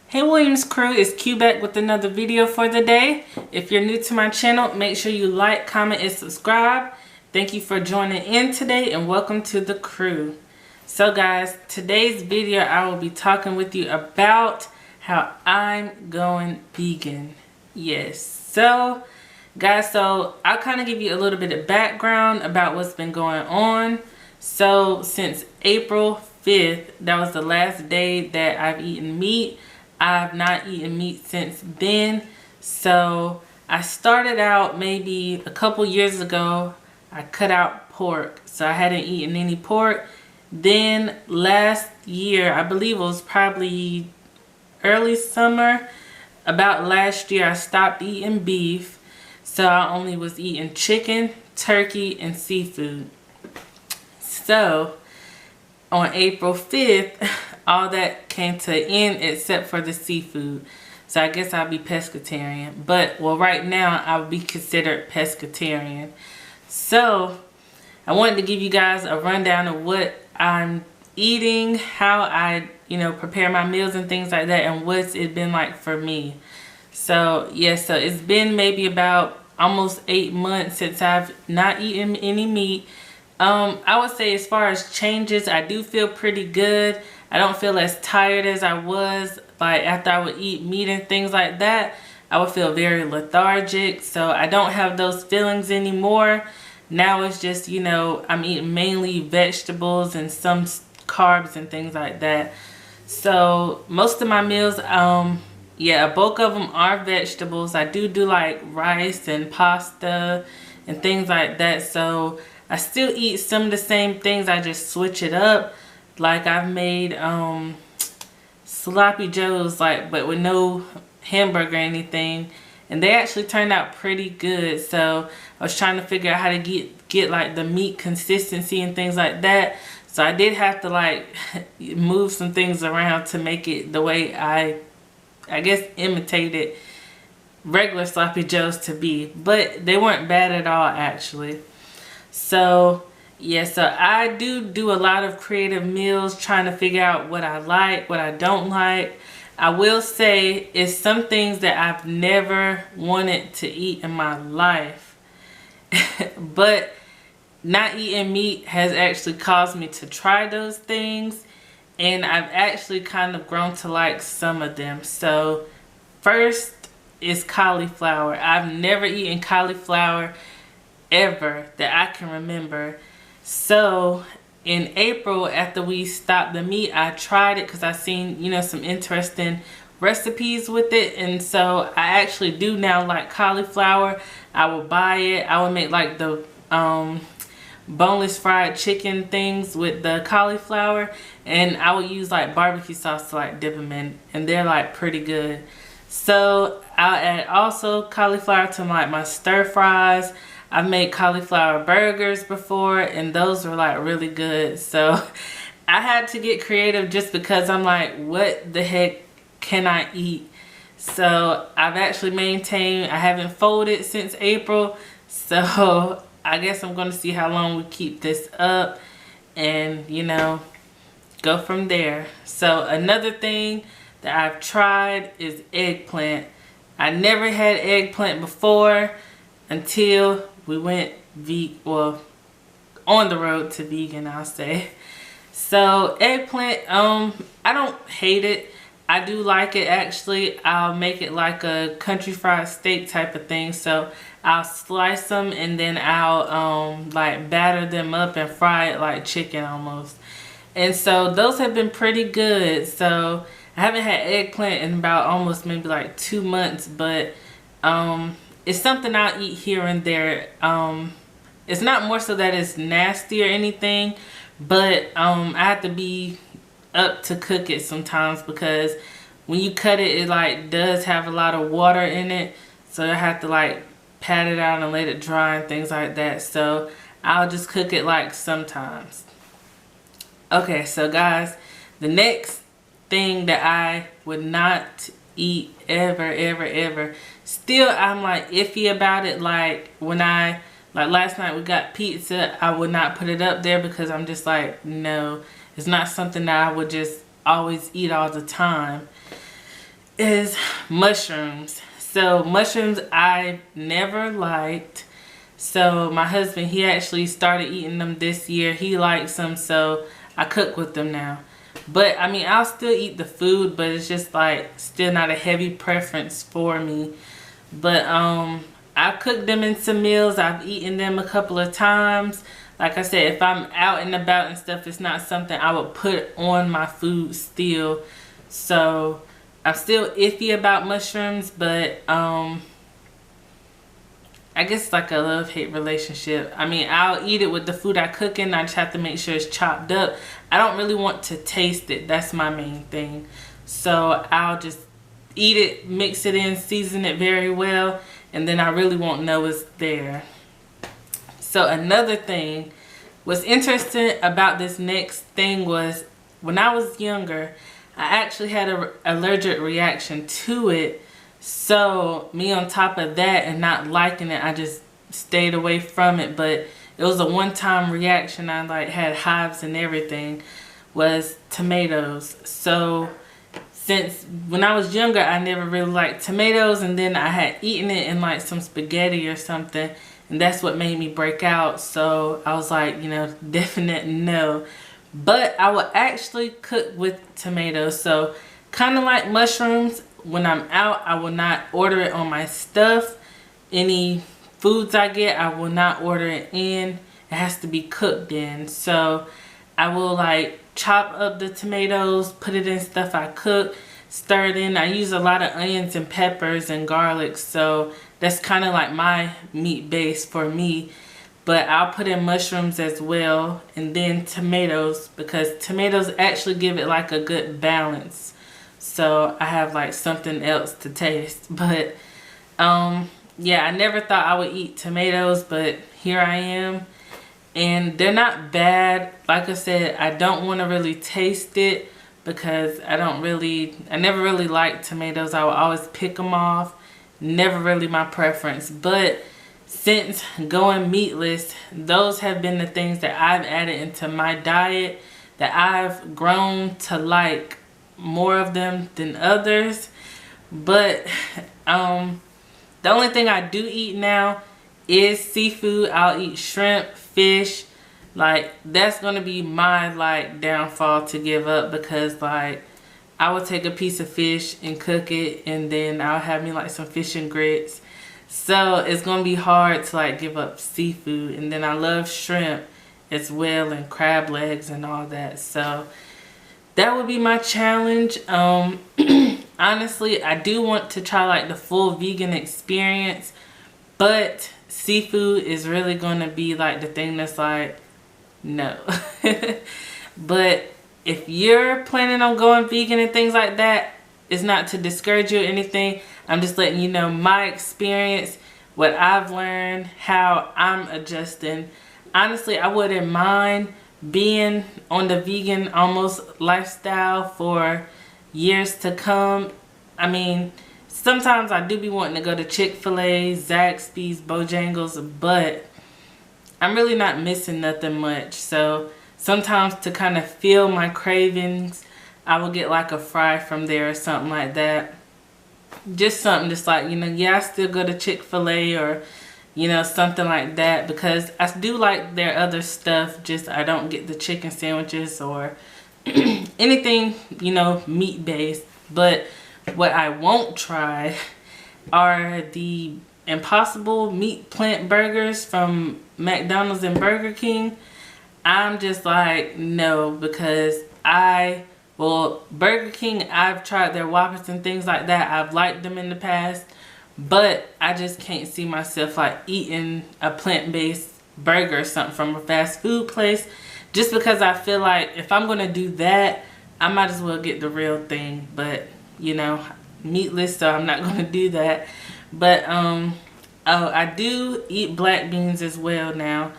Hey Williams crew, it's Q back with another video for the day. If you're new to my channel, make sure you like, comment, and subscribe. Thank you for joining in today and welcome to the crew. So guys, today's video I will be talking with you about how I'm going vegan. Yes, so guys, I'll kind of give you a little bit of background about what's been going on. So since April 5th, that was the last day that I've eaten meat. I've not eaten meat since then. So I started out maybe a couple years ago. I cut out pork. So I hadn't eaten any pork. Then last year, I believe it was probably early summer, about last year, I stopped eating beef. So I only was eating chicken, turkey, and seafood. So on April 5th, all that came to an end except for the seafood. So I guess I'll be pescatarian. But, well, right now I would be considered pescatarian. So I wanted to give you guys a rundown of what I'm eating, how I, prepare my meals and things like that, and what's it been like for me. So, yeah, so it's been maybe about almost 8 months since I've not eaten any meat. I would say as far as changes, I do feel pretty good. I don't feel as tired as I was. Like after I would eat meat and things like that, I would feel very lethargic. So I don't have those feelings anymore. Now it's just, I'm eating mainly vegetables and some carbs and things like that. So most of my meals, yeah, a bulk of them are vegetables. I do like rice and pasta and things like that. So I still eat some of the same things. I just switch it up. Like I've made sloppy joes, but with no hamburger or anything, and they actually turned out pretty good. So I was trying to figure out how to get like the meat consistency and things like that. So I did have to move some things around to make it the way I guess imitated regular sloppy joes to be, but they weren't bad at all actually. So yeah, so I do a lot of creative meals, trying to figure out what I like, what I don't like. I will say it's some things that I've never wanted to eat in my life. But not eating meat has actually caused me to try those things. And I've actually kind of grown to like some of them. So first is cauliflower. I've never eaten cauliflower ever that I can remember. So in April, after we stopped the meat, I tried it because I seen, some interesting recipes with it. And so I actually do now like cauliflower. I will buy it. I will make like the boneless fried chicken things with the cauliflower. And I will use like barbecue sauce to like dip them in. And they're like pretty good. So I'll add also cauliflower to my stir fries. I've made cauliflower burgers before, and those were like really good. So I had to get creative just because I'm like, what the heck can I eat? So I've actually maintained, I haven't folded since April. So I guess I'm going to see how long we keep this up and, go from there. So another thing that I've tried is eggplant. I never had eggplant before until we went on the road to vegan, I'll say. So eggplant, I don't hate it. I do like it actually. I'll make it like a country fried steak type of thing. So I'll slice them and then I'll batter them up and fry it like chicken almost. And so those have been pretty good. So I haven't had eggplant in about almost maybe like 2 months, but it's something I'll eat here and there. It's not more so that it's nasty or anything, but I have to be up to cook it sometimes because when you cut it, it does have a lot of water in it. So I have to pat it out and let it dry and things like that. So I'll just cook it sometimes. Okay, so guys, the next thing that I would not eat ever, still I'm iffy about it. When last night we got pizza, I would not put it up there because I'm just no, it's not something that I would just always eat all the time. is mushrooms. So mushrooms I never liked. So my husband, he actually started eating them this year. He likes them, so I cook with them now. But I mean, I'll still eat the food, but it's just like still not a heavy preference for me. But I've cooked them in some meals. I've eaten them a couple of times. Like I said, if I'm out and about and stuff, it's not something I would put on my food still. So I'm still iffy about mushrooms, but I guess it's like a love-hate relationship. I mean, I'll eat it with the food I cook in. I just have to make sure it's chopped up. I don't really want to taste it. That's my main thing. So I'll just eat it, mix it in, season it very well, and then I really won't know it's there. So another thing, what's interesting about this next thing was when I was younger, I actually had an allergic reaction to it. So me on top of that and not liking it, I just stayed away from it. But it was a one-time reaction. I like had hives and everything, was tomatoes. So since when I was younger, I never really liked tomatoes, and then I had eaten it in like some spaghetti or something, and that's what made me break out. So I was like, you know, definite no. But I will actually cook with tomatoes. So kind of like mushrooms, when I'm out, I will not order it on my stuff. Any foods I get, I will not order it in. It has to be cooked in. So I will like chop up the tomatoes, put it in stuff I cook, stir it in. I use a lot of onions and peppers and garlic. So that's kind of like my meat base for me. But I'll put in mushrooms as well, and then tomatoes, because tomatoes actually give it like a good balance. So I have like something else to taste. But yeah, I never thought I would eat tomatoes, but here I am. And they're not bad. Like I said, I don't want to really taste it because I never really liked tomatoes. I would always pick them off. Never really my preference. But since going meatless, those have been the things that I've added into my diet that I've grown to like more of them than others. But the only thing I do eat now is seafood. I'll eat shrimp, fish. Like that's gonna be my like downfall to give up, because like I will take a piece of fish and cook it, and then I'll have me like some fish and grits. So it's gonna be hard to like give up seafood. And then I love shrimp as well, and crab legs and all that. So that would be my challenge. Honestly, I do want to try like the full vegan experience, but seafood is really gonna be like the thing that's like no. But if you're planning on going vegan and things like that, it's not to discourage you or anything. I'm just letting you know my experience, what I've learned, how I'm adjusting. Honestly, I wouldn't mind being on the vegan almost lifestyle for years to come. I mean, sometimes I do be wanting to go to Chick-fil-A, Zaxby's, Bojangles, but I'm really not missing nothing much. So sometimes to kind of feel my cravings, I will get like a fry from there or something like that. Just something just like, you know, yeah, I still go to Chick-fil-A or, you know, something like that, because I do like their other stuff. Just I don't get the chicken sandwiches or anything, you know, meat based. But what I won't try are the Impossible Meat Plant Burgers from McDonald's and Burger King. I'm just like, no, because well, Burger King, I've tried their Whoppers and things like that. I've liked them in the past, but I just can't see myself like eating a plant-based burger or something from a fast food place, just because I feel like if I'm going to do that, I might as well get the real thing. But, you know, meatless, so I'm not going to do that. But, oh, I do eat black beans as well now.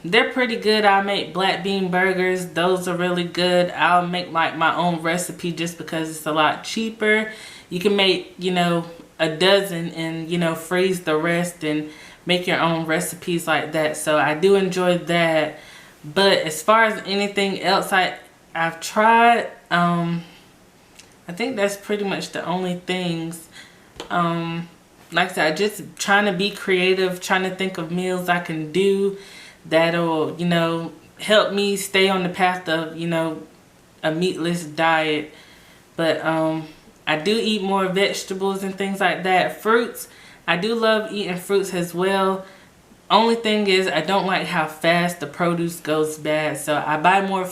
They're pretty good. I make black bean burgers. Those are really good. I'll make like my own recipe just because it's a lot cheaper. You can make, you know, a dozen and, you know, freeze the rest and make your own recipes like that. So I do enjoy that. But as far as anything else I've tried, I think that's pretty much the only things. Like I said, just trying to be creative, trying to think of meals I can do that'll, you know, help me stay on the path of, you know, a meatless diet. But I do eat more vegetables and things like that. Fruits, I do love eating fruits as well. Only thing is, I don't like how fast the produce goes bad. So I buy more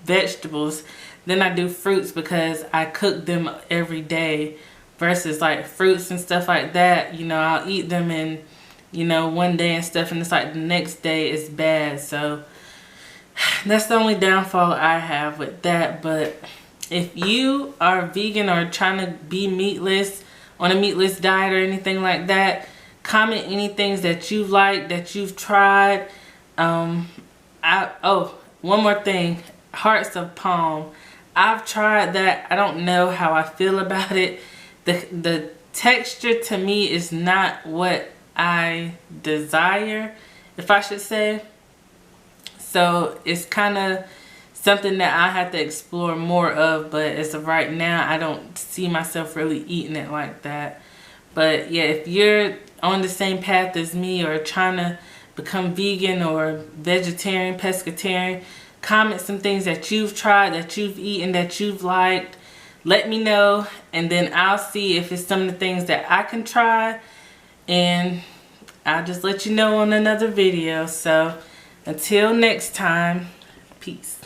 vegetables than I do fruits because I cook them every day. Versus like fruits and stuff like that, you know, I'll eat them in, you know, one day and stuff, and it's like the next day is bad. So that's the only downfall I have with that. But if you are vegan or trying to be meatless, on a meatless diet or anything like that, comment any things that you've liked, that you've tried. Oh, one more thing, hearts of palm. I've tried that. I don't know how I feel about it. The texture to me is not what I desire, if I should say. So it's kind of something that I have to explore more of, but as of right now, I don't see myself really eating it like that. But yeah, if you're on the same path as me or trying to become vegan or vegetarian, pescatarian, comment some things that you've tried, that you've eaten, that you've liked. Let me know, and then I'll see if it's some of the things that I can try, and I'll just let you know on another video. So until next time, peace.